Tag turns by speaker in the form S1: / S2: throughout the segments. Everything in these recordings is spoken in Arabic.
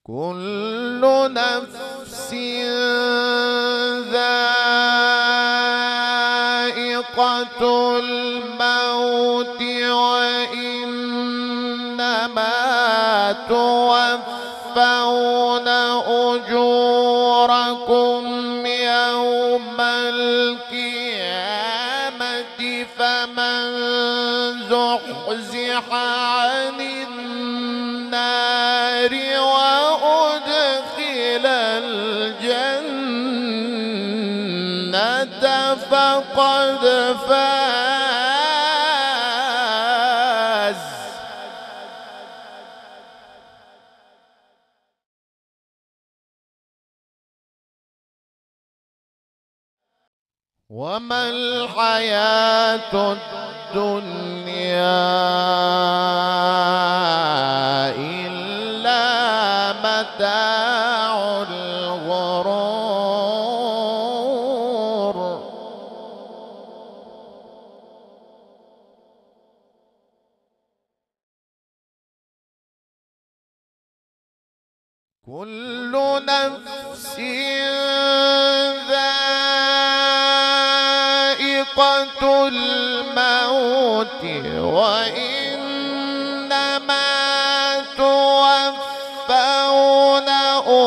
S1: كل نفس ذائقة الموت وإنما توفون أجوركم يوم القيامة فمن زحزح عن النار وأدخل الجنة فقد فاز. وما الحياة الدنيا إلا متاع الغرور. كل نفس ذائقة الموت وإنما توفون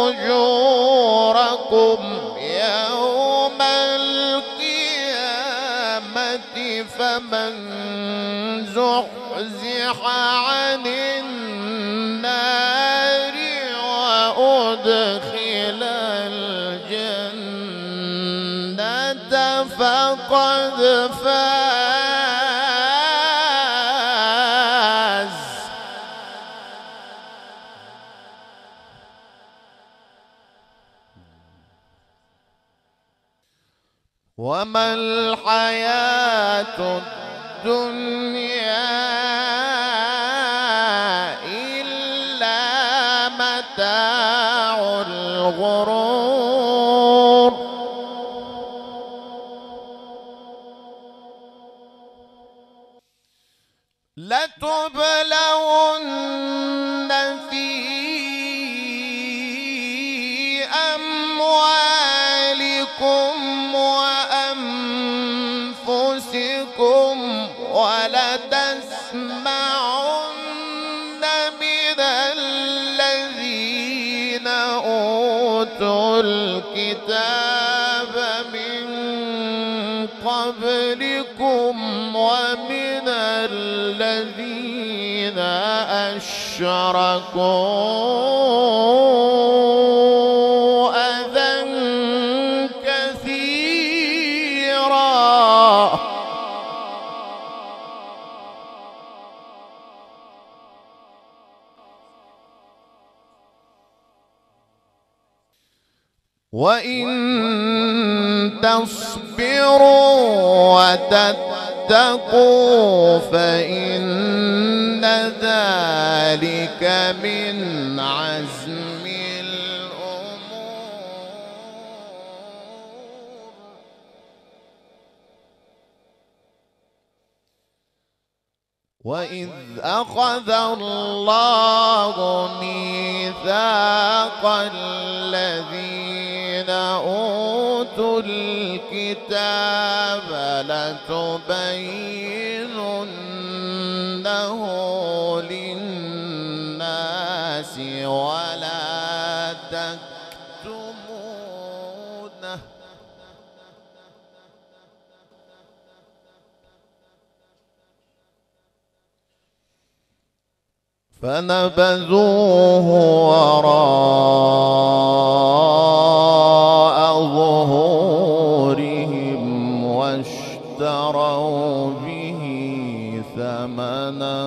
S1: أجوركم يوم القيامة فمن زحزح عن النار وأدخل الجنة فقد فاز. وما الحياة الدنيا إلا متاع الغرور. لتبلون في أموالكم وأنفسكم ولتسمعن من الذين أوتوا الكتاب من قبلكم ومن الذين أشركوا أذى كثيرا وإن تصبروا وتتقوا فإن ذلك من عزم الأمور. وإذ أخذ الله ميثاق الذين أوتوا الكتاب لتبيننه للناس ولا تكتمونه فنبذوه وراء ظهورهم واشتروا به ثمنا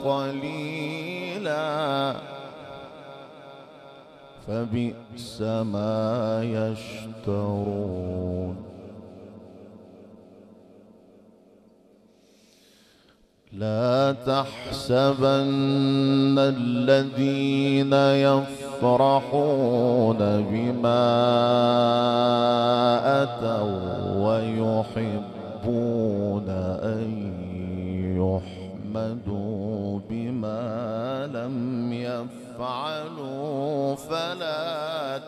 S1: قليلا فبئس ما يشترون. لا تحسبن الذين يفرحون بما أتوا ويحبون أن يحمدوا بما لم يفعلوا يفعلوا فلا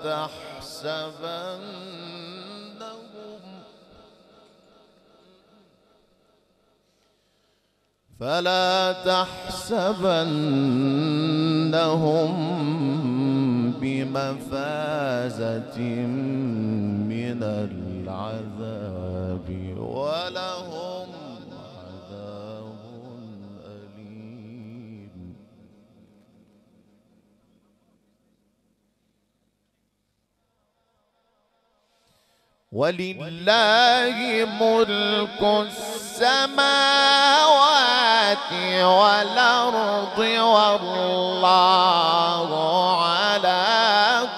S1: تحسبنهم بمفازة من العذاب ولهم عذاب أليم. ولله ملك السماوات والأرض والله على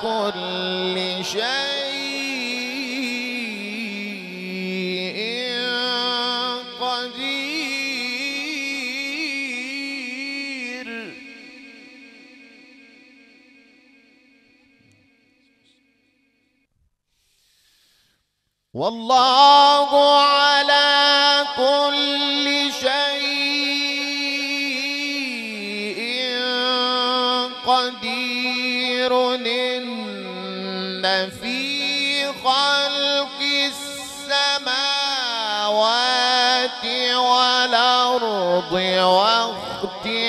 S1: كل شيء قدير. والله على كل شيء قدير. إن في خلق السماوات والأرض واختلاف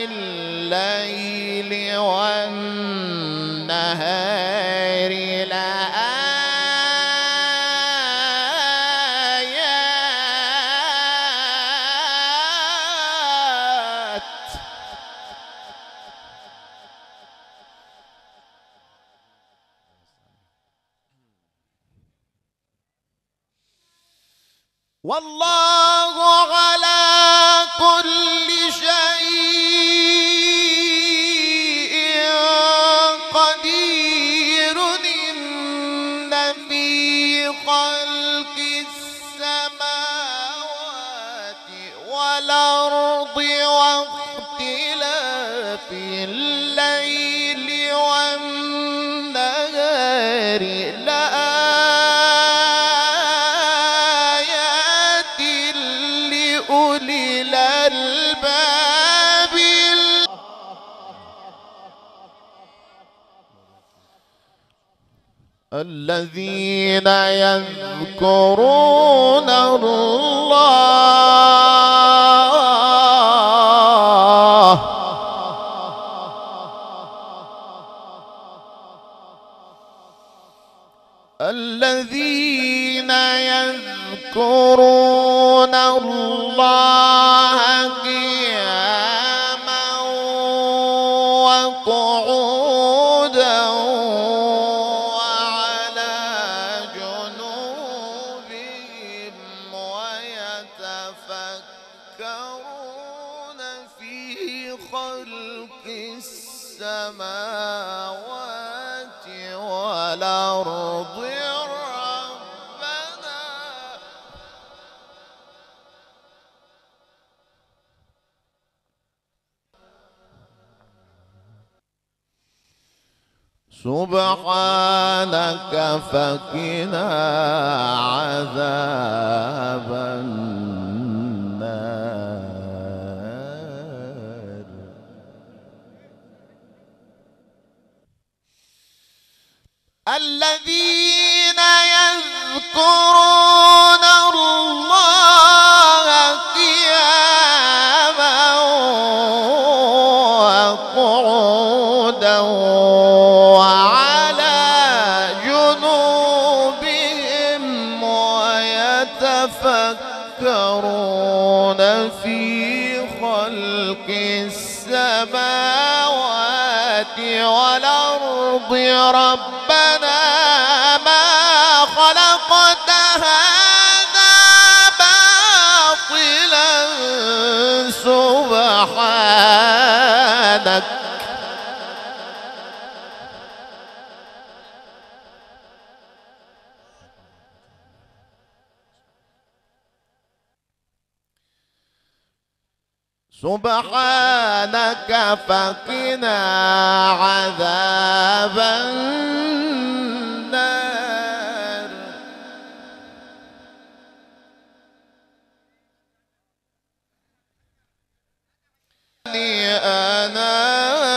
S1: الليل والنهار والله على كل شيء قدير. إن في خلق السماوات والأرض واختلاف الليل والنهار لأولي الألباب. الذين يذكرون الله يذكرون الله قياما وقعودا وعلى جنوبهم ويتفكرون في خلق السماوات والأرض. سبحانك فقنا عذاب النار. الذين يذكرون الله قياما وقعودا وعلى جنوبهم ويتفكرون في خلق السماوات والأرض ربنا ما خلقت هذا باطلا سبحانك سبحانك فقنا عذاب النار. أنا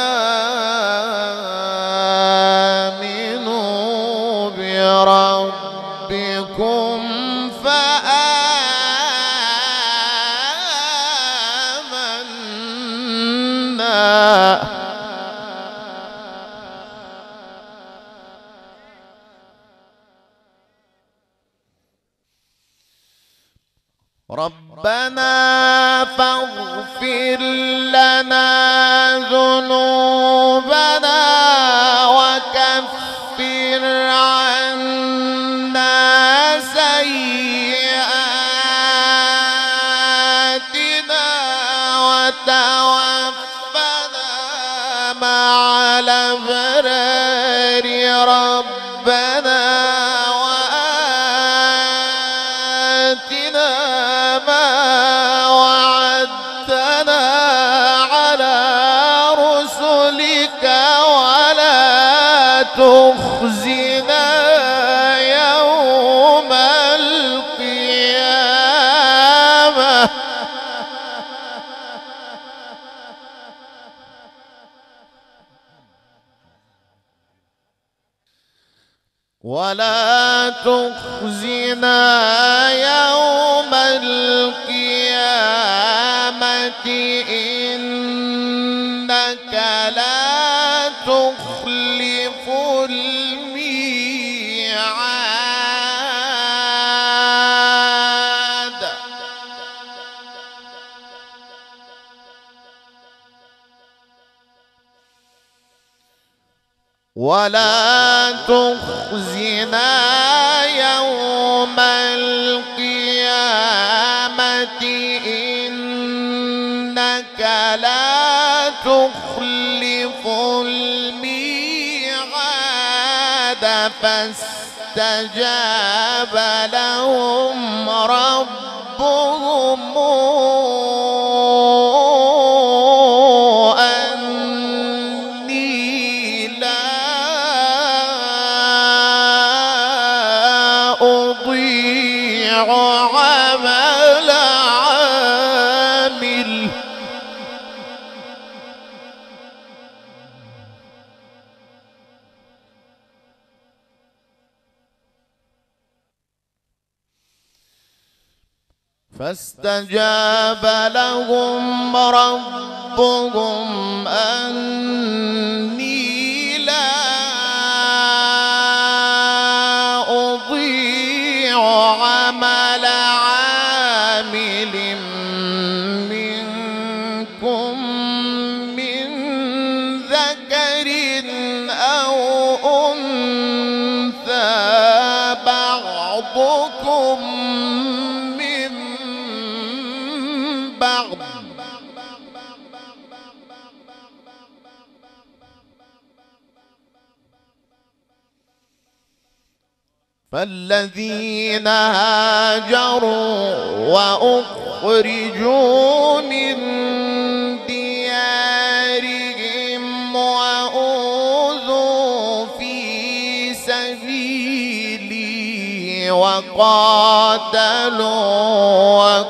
S1: ربنا فاغفر لنا ذنوبنا وكفر عنا سيئاتنا وتوفنا مع الأبرار ربنا وآتنا ما وعدتنا على رسلك ولا تخزنا يوم القيامة ولا تخزنا يوم القيامة إنك لا تخلف الميعاد ولا تخزنا يوم القيامة إنك لا تخلف الميعاد فاستجاب لهم ربهم أني لا أضيع عمل عامل فاستجاب لهم ربهم أني لا أضيع عمل عامل منكم من ذكر أو أنثى بعضكم من بعض فالذين هاجروا وأخرجوا من ديارهم وأوذوا في سبيلي وقاتلوا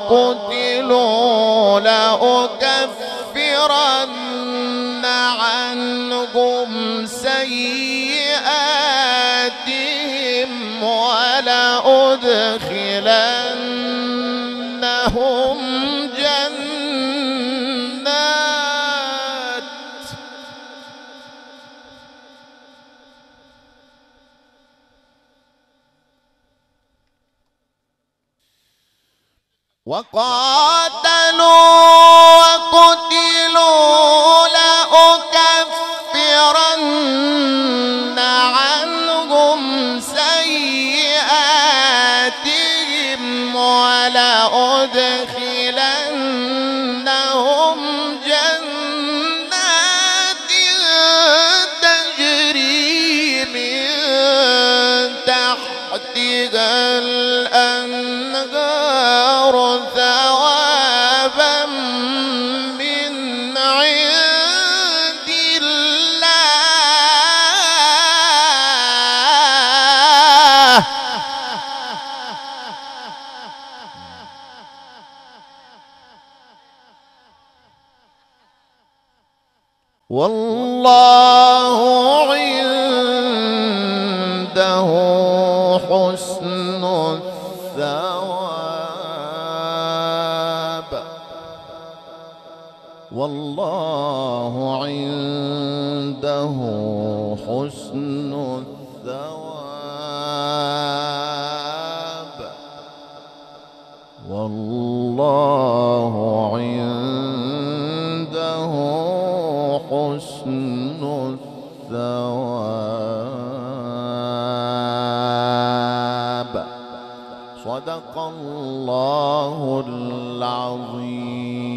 S1: وقتلوا لأكفرن عنهم سيئاتهم ولأدخلنهم جنات وقاتلوا وقتلوا لأكفرن عنهم سيئاتهم ولأدخلنهم جنات تجري من تحتها الأنهار ثوابا من عند الله والله عنده حسن الثواب والله عنده حسن الثواب والله عنده حسن الثواب. صدق الله العظيم.